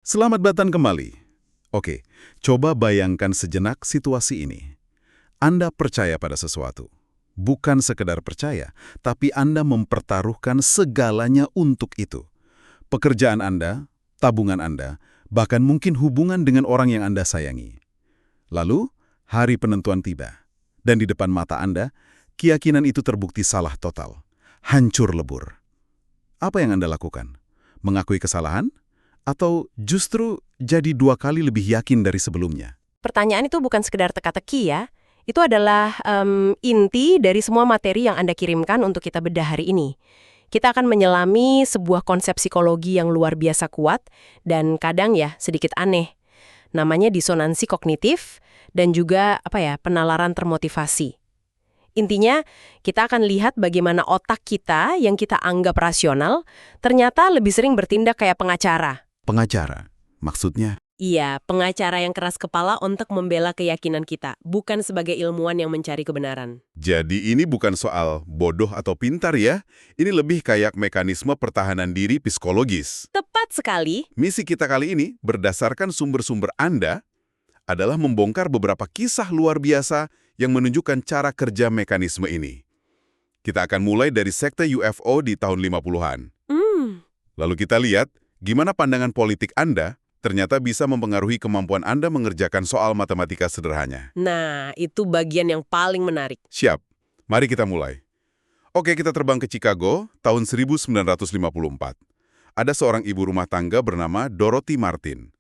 Selamat datang kembali. Oke, coba bayangkan sejenak situasi ini. Anda percaya pada sesuatu. Bukan sekedar percaya, tapi Anda mempertaruhkan segalanya untuk itu. Pekerjaan Anda, tabungan Anda, bahkan mungkin hubungan dengan orang yang Anda sayangi. Lalu, hari penentuan tiba. Dan di depan mata Anda, keyakinan itu terbukti salah total. Hancur lebur. Apa yang Anda lakukan? Mengakui kesalahan? Atau justru jadi 2 kali lebih yakin dari sebelumnya? Pertanyaan itu bukan sekedar teka-teki ya. Itu adalah inti dari semua materi yang Anda kirimkan untuk kita bedah hari ini. Kita akan menyelami sebuah konsep psikologi yang luar biasa kuat dan kadang ya sedikit aneh. Namanya disonansi kognitif dan juga penalaran termotivasi. Intinya, kita akan lihat bagaimana otak kita yang kita anggap rasional ternyata lebih sering bertindak kayak pengacara. Pengacara, maksudnya? Iya, pengacara yang keras kepala untuk membela keyakinan kita, bukan sebagai ilmuwan yang mencari kebenaran. Jadi ini bukan soal bodoh atau pintar ya, ini lebih kayak mekanisme pertahanan diri psikologis. Tepat sekali. Misi kita kali ini, berdasarkan sumber-sumber Anda, adalah membongkar beberapa kisah luar biasa yang menunjukkan cara kerja mekanisme ini. Kita akan mulai dari sekte UFO di tahun 50-an. Lalu kita lihat, gimana pandangan politik Anda ternyata bisa mempengaruhi kemampuan Anda mengerjakan soal matematika sederhana. Nah, itu bagian yang paling menarik. Siap, mari kita mulai. Oke, kita terbang ke Chicago tahun 1954. Ada seorang ibu rumah tangga bernama Dorothy Martin.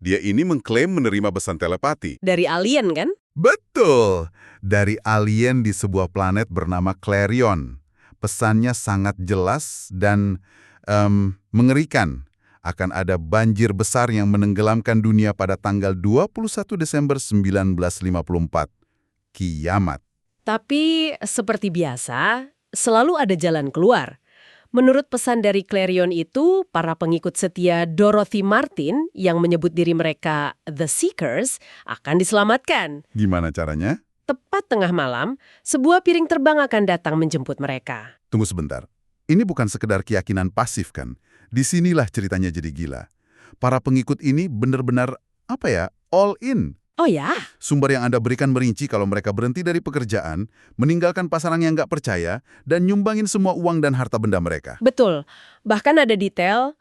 Dia ini mengklaim menerima pesan telepati. Dari alien kan? Betul! Dari alien di sebuah planet bernama Clarion. Pesannya sangat jelas dan mengerikan. Akan ada banjir besar yang menenggelamkan dunia pada tanggal 21 Desember 1954. Kiamat. Tapi seperti biasa, selalu ada jalan keluar. Menurut pesan dari Clarion itu, para pengikut setia Dorothy Martin yang menyebut diri mereka The Seekers akan diselamatkan. Gimana caranya? Tepat tengah malam, sebuah piring terbang akan datang menjemput mereka. Tunggu sebentar. Ini bukan sekedar keyakinan pasif kan? Disinilah ceritanya jadi gila. Para pengikut ini benar-benar, all in. Oh ya? Sumber yang Anda berikan merinci kalau mereka berhenti dari pekerjaan, meninggalkan pasangan yang nggak percaya, dan nyumbangin semua uang dan harta benda mereka. Betul. Bahkan ada detail,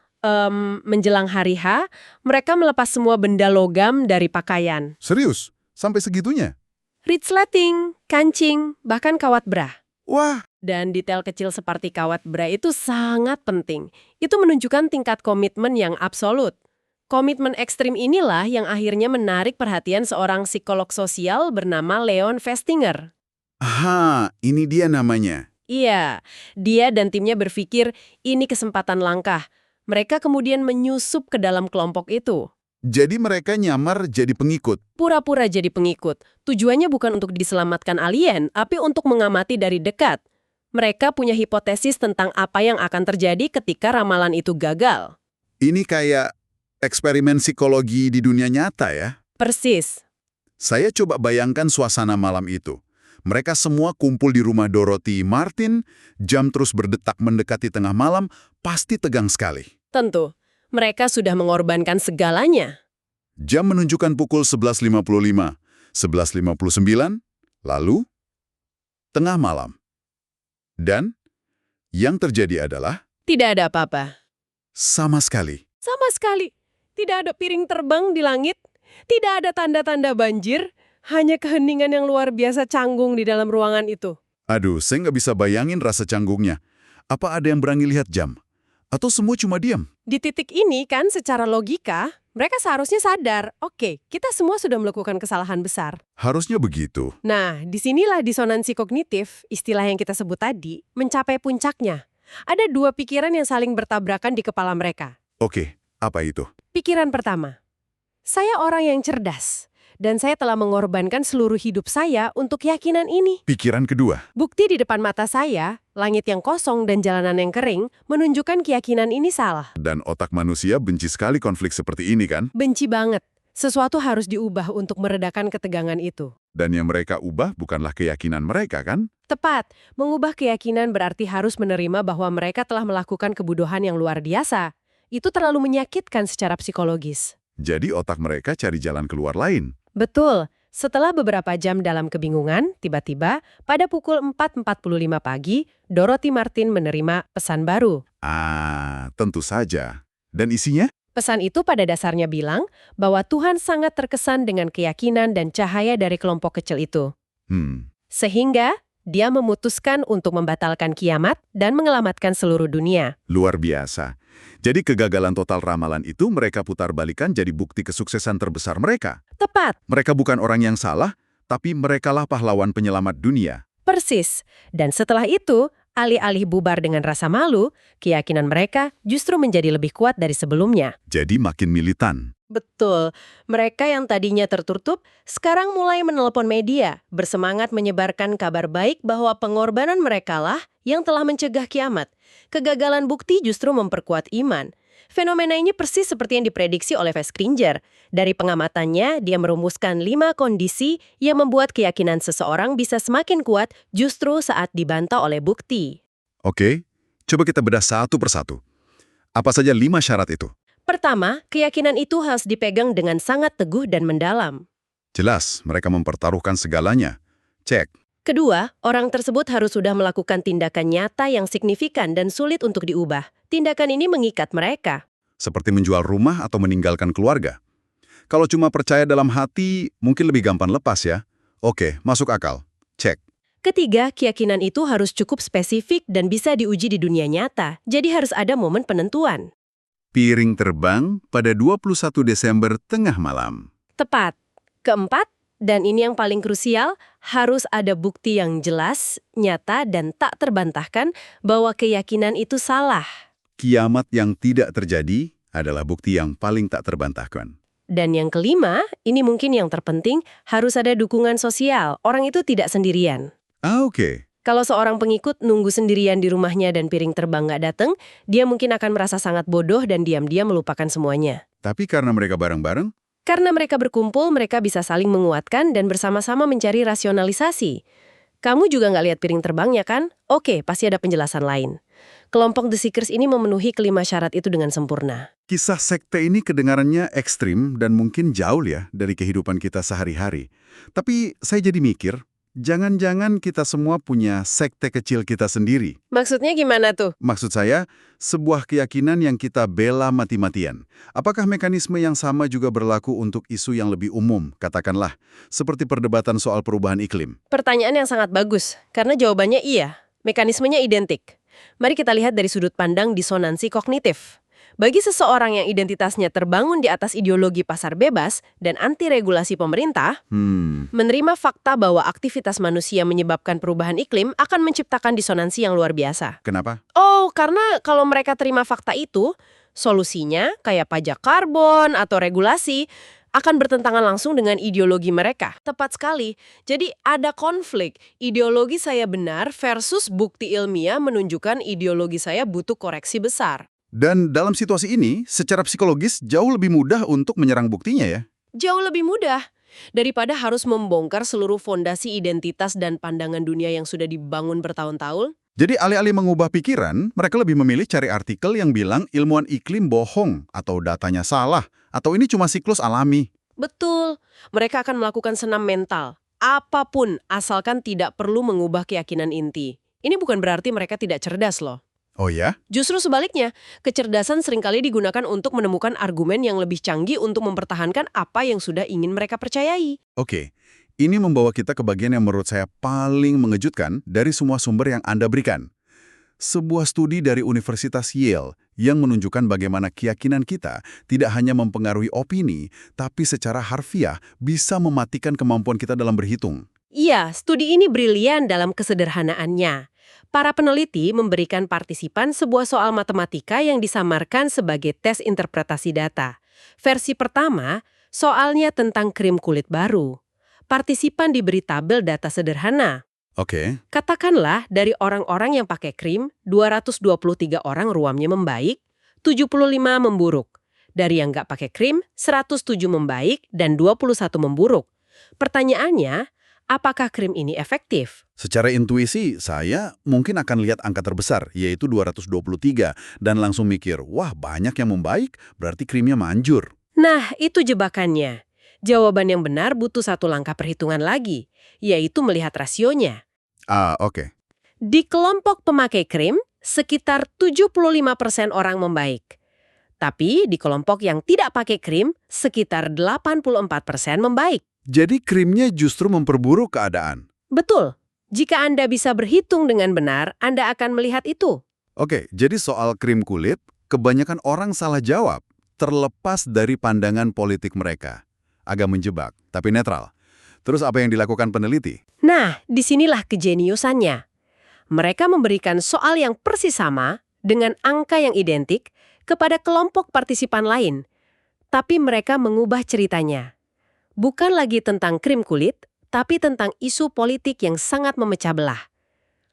menjelang hari H, mereka melepas semua benda logam dari pakaian. Serius? Sampai segitunya? Resleting, kancing, bahkan kawat bra. Wah! Dan detail kecil seperti kawat bra itu sangat penting. Itu menunjukkan tingkat komitmen yang absolut. Komitmen ekstrim inilah yang akhirnya menarik perhatian seorang psikolog sosial bernama Leon Festinger. Aha, ini dia namanya. Iya, dia dan timnya berpikir ini kesempatan langka. Mereka kemudian menyusup ke dalam kelompok itu. Jadi mereka nyamar jadi pengikut. Pura-pura jadi pengikut. Tujuannya bukan untuk diselamatkan alien, tapi untuk mengamati dari dekat. Mereka punya hipotesis tentang apa yang akan terjadi ketika ramalan itu gagal. Ini kayak eksperimen psikologi di dunia nyata ya? Persis. Saya coba bayangkan suasana malam itu. Mereka semua kumpul di rumah Dorothy Martin, jam terus berdetak mendekati tengah malam, pasti tegang sekali. Tentu, mereka sudah mengorbankan segalanya. Jam menunjukkan pukul 11.55, 11.59, lalu tengah malam. Dan yang terjadi adalah Tidak ada apa-apa. sama sekali. Sama sekali. Tidak ada piring terbang di langit. Tidak ada tanda-tanda banjir. Hanya keheningan yang luar biasa canggung di dalam ruangan itu. Aduh, saya nggak bisa bayangin rasa canggungnya. Apa ada yang berani lihat jam? Atau semua cuma diam? Di titik ini kan secara logika, mereka seharusnya sadar, oke, kita semua sudah melakukan kesalahan besar. Harusnya begitu. Nah, disinilah disonansi kognitif, istilah yang kita sebut tadi, mencapai puncaknya. Ada dua pikiran yang saling bertabrakan di kepala mereka. Oke, apa itu? Pikiran pertama, saya orang yang cerdas, dan saya telah mengorbankan seluruh hidup saya untuk keyakinan ini. Pikiran kedua. Bukti di depan mata saya, langit yang kosong dan jalanan yang kering, menunjukkan keyakinan ini salah. Dan otak manusia benci sekali konflik seperti ini kan? Benci banget. Sesuatu harus diubah untuk meredakan ketegangan itu. Dan yang mereka ubah bukanlah keyakinan mereka kan? Tepat, mengubah keyakinan berarti harus menerima bahwa mereka telah melakukan kebodohan yang luar biasa. Itu terlalu menyakitkan secara psikologis. Jadi otak mereka cari jalan keluar lain. Betul. Setelah beberapa jam dalam kebingungan, tiba-tiba pada pukul 4.45 pagi, Dorothy Martin menerima pesan baru. Tentu saja. Dan isinya? Pesan itu pada dasarnya bilang bahwa Tuhan sangat terkesan dengan keyakinan dan cahaya dari kelompok kecil itu. Sehingga dia memutuskan untuk membatalkan kiamat dan menyelamatkan seluruh dunia. Luar biasa. Jadi kegagalan total ramalan itu mereka putar balikan jadi bukti kesuksesan terbesar mereka. Tepat. Mereka bukan orang yang salah, tapi merekalah pahlawan penyelamat dunia. Persis. Dan setelah itu, alih-alih bubar dengan rasa malu, keyakinan mereka justru menjadi lebih kuat dari sebelumnya. Jadi makin militan. Betul. Mereka yang tadinya tertutup, sekarang mulai menelepon media, bersemangat menyebarkan kabar baik bahwa pengorbanan merekalah yang telah mencegah kiamat. Kegagalan bukti justru memperkuat iman. Fenomena ini persis seperti yang diprediksi oleh Veskinger. Dari pengamatannya, dia merumuskan 5 kondisi yang membuat keyakinan seseorang bisa semakin kuat justru saat dibantah oleh bukti. Oke, coba kita bedah satu persatu. Apa saja 5 syarat itu? Pertama, keyakinan itu harus dipegang dengan sangat teguh dan mendalam. Jelas, mereka mempertaruhkan segalanya. Cek. Kedua, orang tersebut harus sudah melakukan tindakan nyata yang signifikan dan sulit untuk diubah. Tindakan ini mengikat mereka. Seperti menjual rumah atau meninggalkan keluarga. Kalau cuma percaya dalam hati, mungkin lebih gampang lepas ya. Oke, masuk akal. Cek. Ketiga, keyakinan itu harus cukup spesifik dan bisa diuji di dunia nyata. Jadi harus ada momen penentuan. Piring terbang pada 21 Desember tengah malam. Tepat. Keempat, dan ini yang paling krusial, harus ada bukti yang jelas, nyata, dan tak terbantahkan bahwa keyakinan itu salah. Kiamat yang tidak terjadi adalah bukti yang paling tak terbantahkan. Dan yang kelima, ini mungkin yang terpenting, harus ada dukungan sosial. Orang itu tidak sendirian. Oke. Kalau seorang pengikut nunggu sendirian di rumahnya dan piring terbang nggak datang, dia mungkin akan merasa sangat bodoh dan diam-diam melupakan semuanya. Tapi karena mereka bareng-bareng? Karena mereka berkumpul, mereka bisa saling menguatkan dan bersama-sama mencari rasionalisasi. Kamu juga nggak lihat piring terbangnya kan? Oke, pasti ada penjelasan lain. Kelompok The Seekers ini memenuhi kelima syarat itu dengan sempurna. Kisah sekte ini kedengarannya ekstrim dan mungkin jauh ya dari kehidupan kita sehari-hari. Tapi saya jadi mikir, jangan-jangan kita semua punya sekte kecil kita sendiri. Maksudnya gimana tuh? Maksud saya, sebuah keyakinan yang kita bela mati-matian. Apakah mekanisme yang sama juga berlaku untuk isu yang lebih umum, katakanlah, seperti perdebatan soal perubahan iklim? Pertanyaan yang sangat bagus, karena jawabannya iya. Mekanismenya identik. Mari kita lihat dari sudut pandang disonansi kognitif. Bagi seseorang yang identitasnya terbangun di atas ideologi pasar bebas dan anti-regulasi pemerintah, menerima fakta bahwa aktivitas manusia menyebabkan perubahan iklim akan menciptakan disonansi yang luar biasa. Kenapa? Oh, karena kalau mereka terima fakta itu, solusinya kayak pajak karbon atau regulasi akan bertentangan langsung dengan ideologi mereka. Tepat sekali. Jadi ada konflik. Ideologi saya benar versus bukti ilmiah menunjukkan ideologi saya butuh koreksi besar. Dan dalam situasi ini, secara psikologis jauh lebih mudah untuk menyerang buktinya ya? Jauh lebih mudah. Daripada harus membongkar seluruh fondasi identitas dan pandangan dunia yang sudah dibangun bertahun-tahun. Jadi alih-alih mengubah pikiran, mereka lebih memilih cari artikel yang bilang ilmuwan iklim bohong, atau datanya salah, atau ini cuma siklus alami. Betul. Mereka akan melakukan senam mental. Apapun, asalkan tidak perlu mengubah keyakinan inti. Ini bukan berarti mereka tidak cerdas loh. Oh ya? Justru sebaliknya, kecerdasan seringkali digunakan untuk menemukan argumen yang lebih canggih untuk mempertahankan apa yang sudah ingin mereka percayai. Oke, ini membawa kita ke bagian yang menurut saya paling mengejutkan dari semua sumber yang Anda berikan. Sebuah studi dari Universitas Yale yang menunjukkan bagaimana keyakinan kita tidak hanya mempengaruhi opini, tapi secara harfiah bisa mematikan kemampuan kita dalam berhitung. Iya, studi ini brilian dalam kesederhanaannya. Para peneliti memberikan partisipan sebuah soal matematika yang disamarkan sebagai tes interpretasi data. Versi pertama, soalnya tentang krim kulit baru. Partisipan diberi tabel data sederhana. Oke. Katakanlah dari orang-orang yang pakai krim, 223 orang ruamnya membaik, 75 memburuk. Dari yang nggak pakai krim, 107 membaik dan 21 memburuk. Pertanyaannya, Apakah krim ini efektif? Secara intuisi, saya mungkin akan lihat angka terbesar, yaitu 223, dan langsung mikir, wah banyak yang membaik, berarti krimnya manjur. Nah, itu jebakannya. Jawaban yang benar butuh satu langkah perhitungan lagi, yaitu melihat rasionya. Oke. Di kelompok pemakai krim, sekitar 75% orang membaik. Tapi di kelompok yang tidak pakai krim, sekitar 84% membaik. Jadi krimnya justru memperburuk keadaan. Betul. Jika Anda bisa berhitung dengan benar, Anda akan melihat itu. Oke, jadi soal krim kulit, kebanyakan orang salah jawab, terlepas dari pandangan politik mereka. Agak menjebak, tapi netral. Terus apa yang dilakukan peneliti? Nah, disinilah kejeniusannya. Mereka memberikan soal yang persis sama, dengan angka yang identik, kepada kelompok partisipan lain. Tapi mereka mengubah ceritanya. Bukan lagi tentang krim kulit, tapi tentang isu politik yang sangat memecah belah.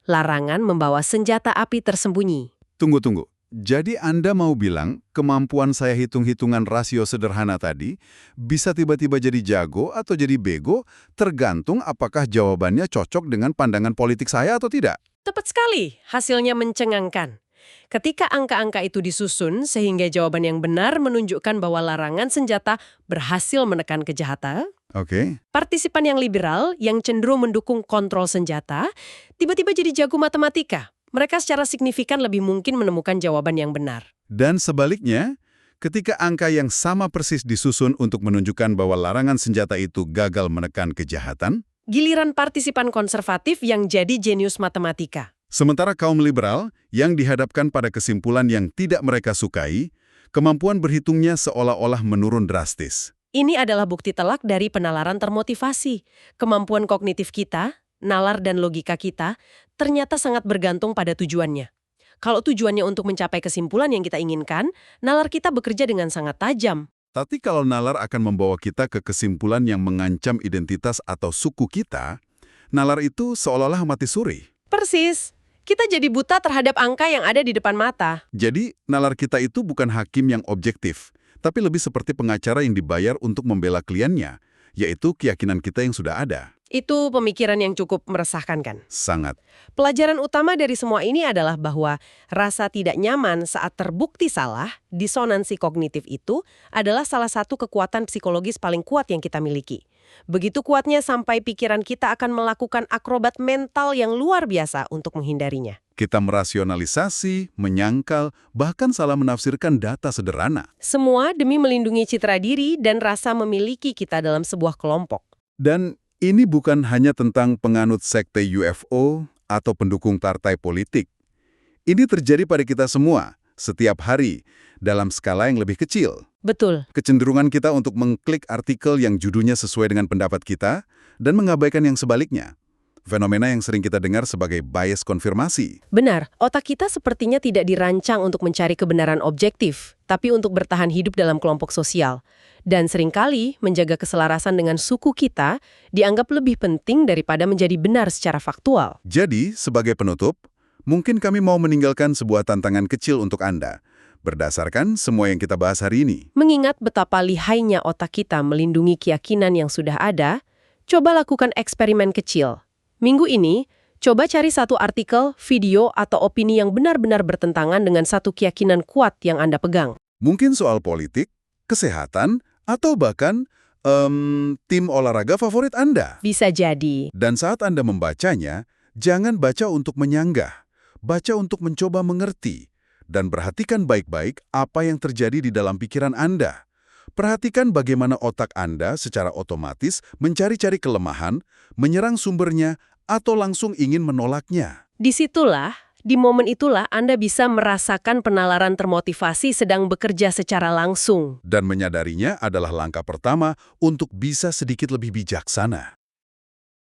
Larangan membawa senjata api tersembunyi. Tunggu. Jadi Anda mau bilang kemampuan saya hitung-hitungan rasio sederhana tadi bisa tiba-tiba jadi jago atau jadi bego tergantung apakah jawabannya cocok dengan pandangan politik saya atau tidak? Tepat sekali, hasilnya mencengangkan. Ketika angka-angka itu disusun sehingga jawaban yang benar menunjukkan bahwa larangan senjata berhasil menekan kejahatan, Oke. partisipan yang liberal yang cenderung mendukung kontrol senjata tiba-tiba jadi jago matematika. Mereka secara signifikan lebih mungkin menemukan jawaban yang benar. Dan sebaliknya, ketika angka yang sama persis disusun untuk menunjukkan bahwa larangan senjata itu gagal menekan kejahatan, Giliran partisipan konservatif yang jadi jenius matematika. sementara kaum liberal yang dihadapkan pada kesimpulan yang tidak mereka sukai, kemampuan berhitungnya seolah-olah menurun drastis. Ini adalah bukti telak dari penalaran termotivasi. Kemampuan kognitif kita, nalar dan logika kita, ternyata sangat bergantung pada tujuannya. Kalau tujuannya untuk mencapai kesimpulan yang kita inginkan, nalar kita bekerja dengan sangat tajam. Tapi kalau nalar akan membawa kita ke kesimpulan yang mengancam identitas atau suku kita, nalar itu seolah-olah mati suri. Persis. Kita jadi buta terhadap angka yang ada di depan mata. Jadi, nalar kita itu bukan hakim yang objektif, tapi lebih seperti pengacara yang dibayar untuk membela kliennya, yaitu keyakinan kita yang sudah ada. Itu pemikiran yang cukup meresahkan kan? Sangat. Pelajaran utama dari semua ini adalah bahwa rasa tidak nyaman saat terbukti salah, disonansi kognitif itu adalah salah satu kekuatan psikologis paling kuat yang kita miliki. Begitu kuatnya sampai pikiran kita akan melakukan akrobat mental yang luar biasa untuk menghindarinya. Kita merasionalisasi, menyangkal, bahkan salah menafsirkan data sederhana. Semua demi melindungi citra diri dan rasa memiliki kita dalam sebuah kelompok. Dan ini bukan hanya tentang penganut sekte UFO atau pendukung partai politik. Ini terjadi pada kita semua, setiap hari, dalam skala yang lebih kecil. Betul. Kecenderungan kita untuk mengklik artikel yang judulnya sesuai dengan pendapat kita dan mengabaikan yang sebaliknya. Fenomena yang sering kita dengar sebagai bias konfirmasi. Benar, otak kita sepertinya tidak dirancang untuk mencari kebenaran objektif, tapi untuk bertahan hidup dalam kelompok sosial. Dan seringkali menjaga keselarasan dengan suku kita dianggap lebih penting daripada menjadi benar secara faktual. Jadi, sebagai penutup, mungkin kami mau meninggalkan sebuah tantangan kecil untuk Anda, berdasarkan semua yang kita bahas hari ini. Mengingat betapa lihainya otak kita melindungi keyakinan yang sudah ada, coba lakukan eksperimen kecil. Minggu ini, coba cari satu artikel, video, atau opini yang benar-benar bertentangan dengan satu keyakinan kuat yang Anda pegang. Mungkin soal politik, kesehatan, atau bahkan tim olahraga favorit Anda. Bisa jadi. Dan saat Anda membacanya, jangan baca untuk menyanggah, baca untuk mencoba mengerti, dan perhatikan baik-baik apa yang terjadi di dalam pikiran Anda. Perhatikan bagaimana otak Anda secara otomatis mencari-cari kelemahan, menyerang sumbernya, atau langsung ingin menolaknya. Disitulah, di momen itulah Anda bisa merasakan penalaran termotivasi sedang bekerja secara langsung. Dan menyadarinya adalah langkah pertama untuk bisa sedikit lebih bijaksana.